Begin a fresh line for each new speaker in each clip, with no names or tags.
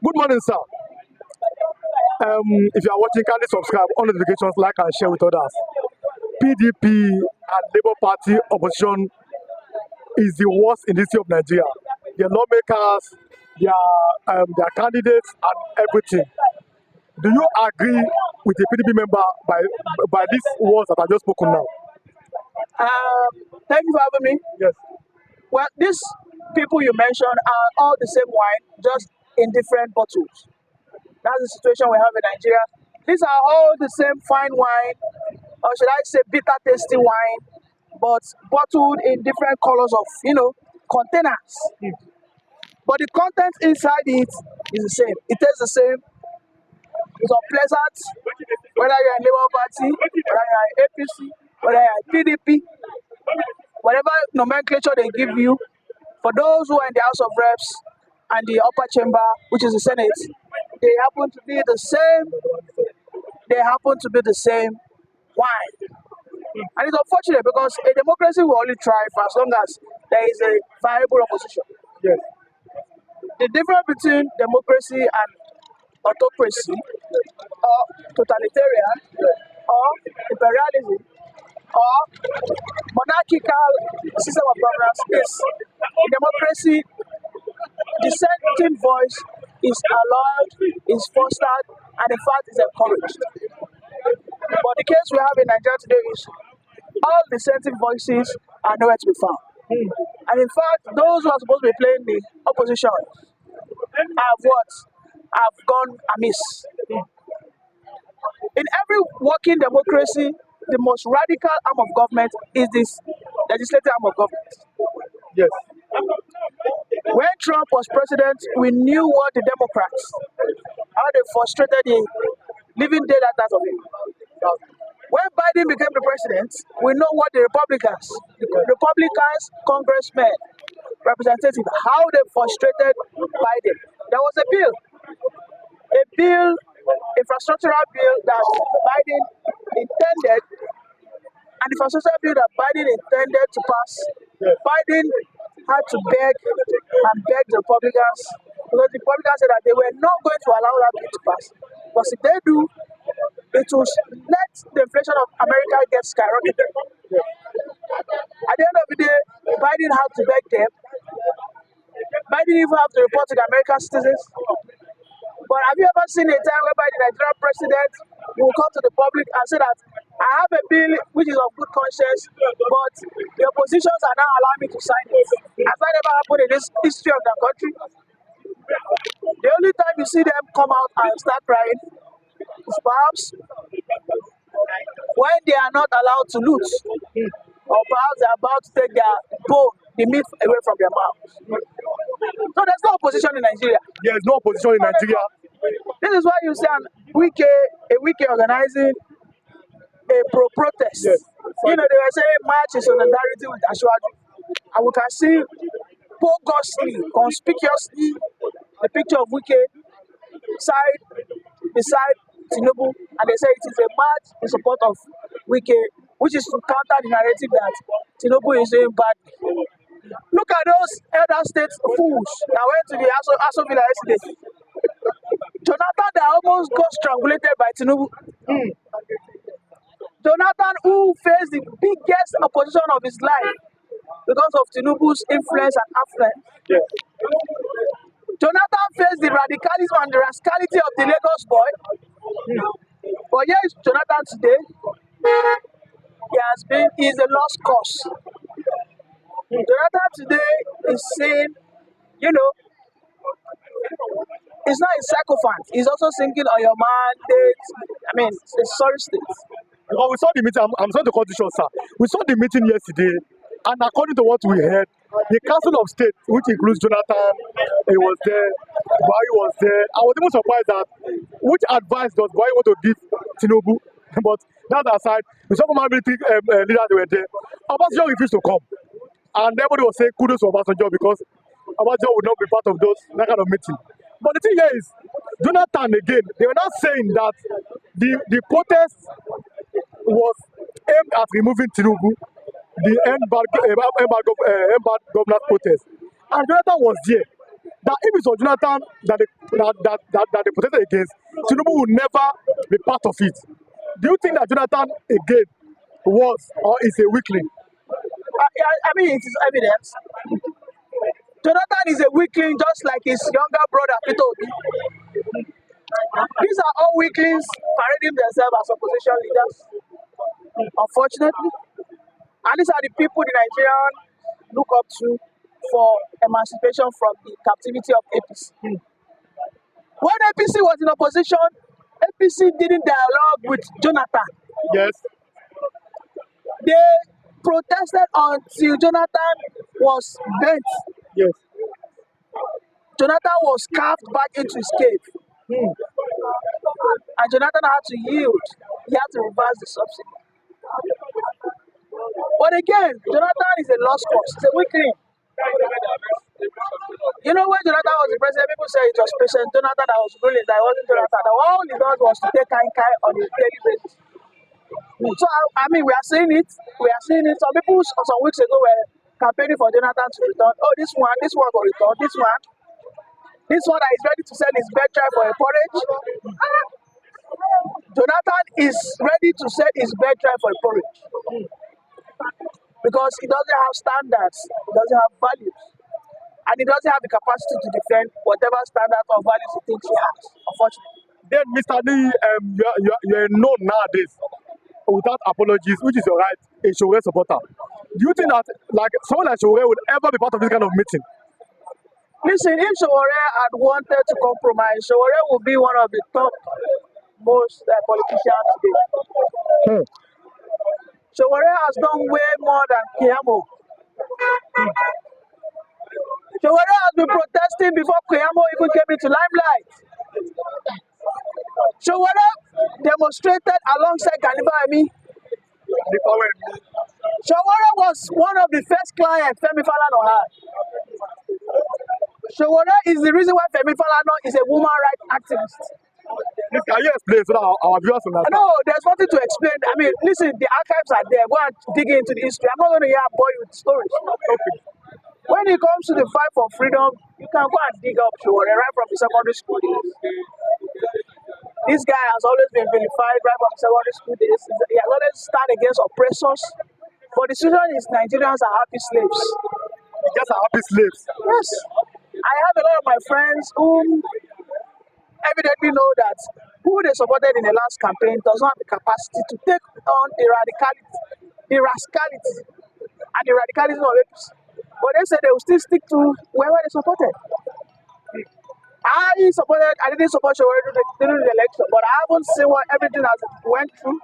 Good morning, sir. If you are watching, kindly subscribe, on notifications, like and share with others. PDP and Labour Party opposition is the worst in the history of Nigeria. Their lawmakers, their candidates, and everything. Do you agree with the PDP member by these words that I just spoken now?
Thank you for having me.
Yes.
Well, these people you mentioned are all the same wine, just in different bottles. That's the situation we have in Nigeria. These are all the same fine wine, or should I say bitter tasty wine, but bottled in different colors of, containers. But the content inside it is the same. It tastes the same. It's unpleasant, whether you're in Labour Party, whether you're in APC, whether you're in PDP, whatever nomenclature they give you. For those who are in the House of Reps and the upper chamber, which is the Senate, they happen to be the same. They happen to be the same wine. And it's unfortunate because a democracy will only thrive for as long as there is a viable opposition.
Yes.
The difference between democracy and autocracy, or totalitarian, or imperialism, or monarchical system of governance is in democracy, dissenting voice is allowed, is fostered, and in fact is encouraged. But the case we have in Nigeria today is all dissenting voices are nowhere to be found. And in fact, those who are supposed to be playing the opposition have gone amiss. In every working democracy, the most radical arm of government is this legislative arm of government.
Yes.
When Trump was president, we knew what the Democrats, how they frustrated the living daylights out of him. When Biden became the president, we know what the Republicans, congressmen, representatives, how they frustrated Biden. There was a infrastructural bill that Biden intended, and the infrastructure bill that Biden intended to pass, Biden had to beg the Republicans, because the Republicans said that they were not going to allow that bill to pass. Because if they do, it will let the inflation of America get skyrocketed. At the end of the day, Biden had to beg them. Biden even have to report to the American citizens. But have you ever seen a time whereby the Nigerian president will come to the public and say that I have a bill which is of good conscience, but the oppositions are now allowing me to sign it? Has that ever happened in this history of the country? The only time you see them come out and start crying is perhaps when they are not allowed to loot, or perhaps they are about to take the meat away from their mouth. So there's no opposition in Nigeria.
There is no opposition in Nigeria.
This is why you see a wike organizing a pro-protest.
Yes.
They were saying march in solidarity with Ashwaju. And we can see conspicuously, the picture of Wike beside Tinubu, and they say it is a march in support of Wike, which is to counter the narrative that Tinubu is doing bad. Look at those elder state fools that went to the Aso Villa yesterday. Jonathan that almost got strangulated by Tinubu. Jonathan, who faced the biggest opposition of his life because of Tinubu's influence and affluence.
Yes.
Jonathan faced the radicalism and the rascality of the Lagos boy. But here is Jonathan today. He is a lost cause. Jonathan today is saying, it's not a sycophant. He's also thinking on your mandate. I mean, it's a sorry state.
Because we saw the meeting, I'm sorry to cut you short, sir. We saw the meeting yesterday, and according to what we heard, the Council of State, which includes Jonathan, he was there, Buhari was there. I was even surprised that which advice does Buhari want to give Tinubu? But that aside, the some military leaders were there. Obasanjo refused to come, and everybody was saying kudos to Obasanjo because Obasanjo would not be part of that kind of meeting. But the thing here is, Jonathan again, they were not saying that the protest was aimed at removing Tinubu, the end bad governance protest. And Jonathan was there. that if it was Jonathan that they protested against, Tinubu would never be part of it. Do you think that Jonathan again was or is a weakling?
I mean, it is evident. Jonathan is a weakling, just like his younger brother Peter Obi. These are all weaklings parading themselves as opposition leaders, unfortunately. And these are the people the Nigerians look up to for emancipation from the captivity of APC. When APC was in opposition, APC didn't dialogue with Jonathan.
Yes.
They protested until Jonathan was bent.
Yes.
Jonathan was carved back into his cave. And Jonathan had to yield. He had to reverse the subsidy. But again, Jonathan is a lost cause. He's a weakling. You know, when Jonathan was the president, people say it was President Jonathan that was ruling, that it wasn't Jonathan. All he did was to take Kai on a daily basis. So, I mean, we are seeing it. We are seeing it. Some people, some weeks ago, were campaigning for Jonathan to return. Oh, this one will return. This one that is ready to sell his birthright for a porridge. Jonathan is ready to sell his birthright for a porridge. Because he doesn't have standards, he doesn't have values, and he doesn't have the capacity to defend whatever standards or values he thinks he has, unfortunately.
Then, Mr. Lee, you're known nowadays without apologies, which is your right, a Showore supporter. Do you think that, like, someone like Showore would ever be part of this kind of meeting?
Listen, if Showore had wanted to compromise, Showore would be one of the top most politicians today. Showore has done way more than Keyamo. Showore has been protesting before Keyamo even came into limelight. Showore demonstrated alongside Ganiba-Emi. Showore was one of the first clients Femi Falana had. Showore is the reason why Femi Falana is a woman rights activist.
Can you explain so that our viewers understand?
No, there's nothing to explain. I mean, listen, the archives are there. Go and dig into the history. I'm not going to hear boy with stories.
Okay.
When it comes to the fight for freedom, you can go and dig up Showore right from the secondary school days. This guy has always been vilified right from secondary school days. He has always stand against oppressors. But the situation is Nigerians are happy slaves.
Just are happy slaves.
Yes. I have a lot of my friends who evidently know that who they supported in the last campaign does not have the capacity to take on the rascality, and the radicalism of APC. But they said they will still stick to whoever they supported. I didn't support Showore during the election, but I haven't seen what everything has went through.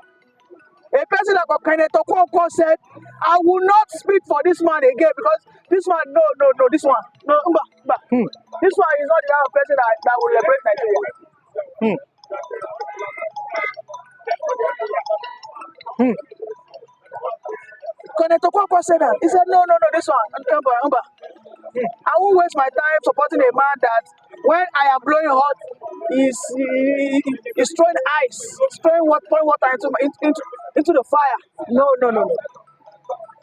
A person that got Kenneth Okonkwo said, I will not speak for this man again because this man, no, this one, no, this one is not the kind of person that will liberate Nigeria. Kenneth Okonkwo said that. He said, no, this one, I won't waste my time supporting a man that when I am blowing hot, he's throwing ice, pouring water into the fire. No.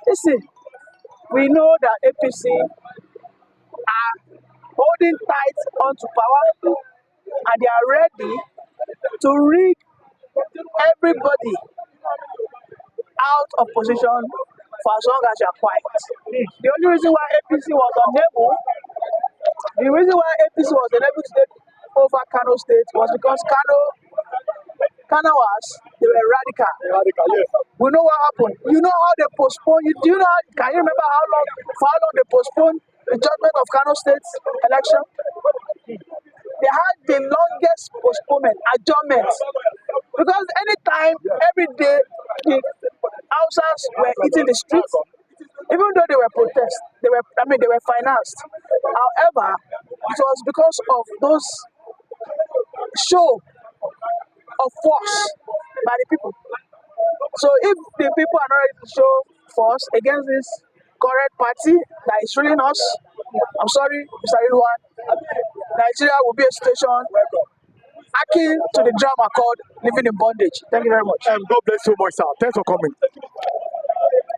Listen, we know that APC are holding tight onto power and they are ready to rig everybody out of position for as long as you are quiet. The only reason why APC was unable to take over Kano State was because Kanawas, they were radical.
Yes.
We know what happened. You know how they postponed. Can you remember for how long they postponed the judgment of Kano State's election? They had the longest postponement, adjournment. Because anytime, every day, the Hausas were eating the streets, even though they were protests, they were financed. However, it was because of those show of force by the people. So if the people are not ready to show force against this current party that is ruling us, I'm sorry, Mr. Rilwan, Nigeria will be a situation akin to the drama called Living in Bondage. Thank you very much.
God bless you much, sir. Thanks for coming.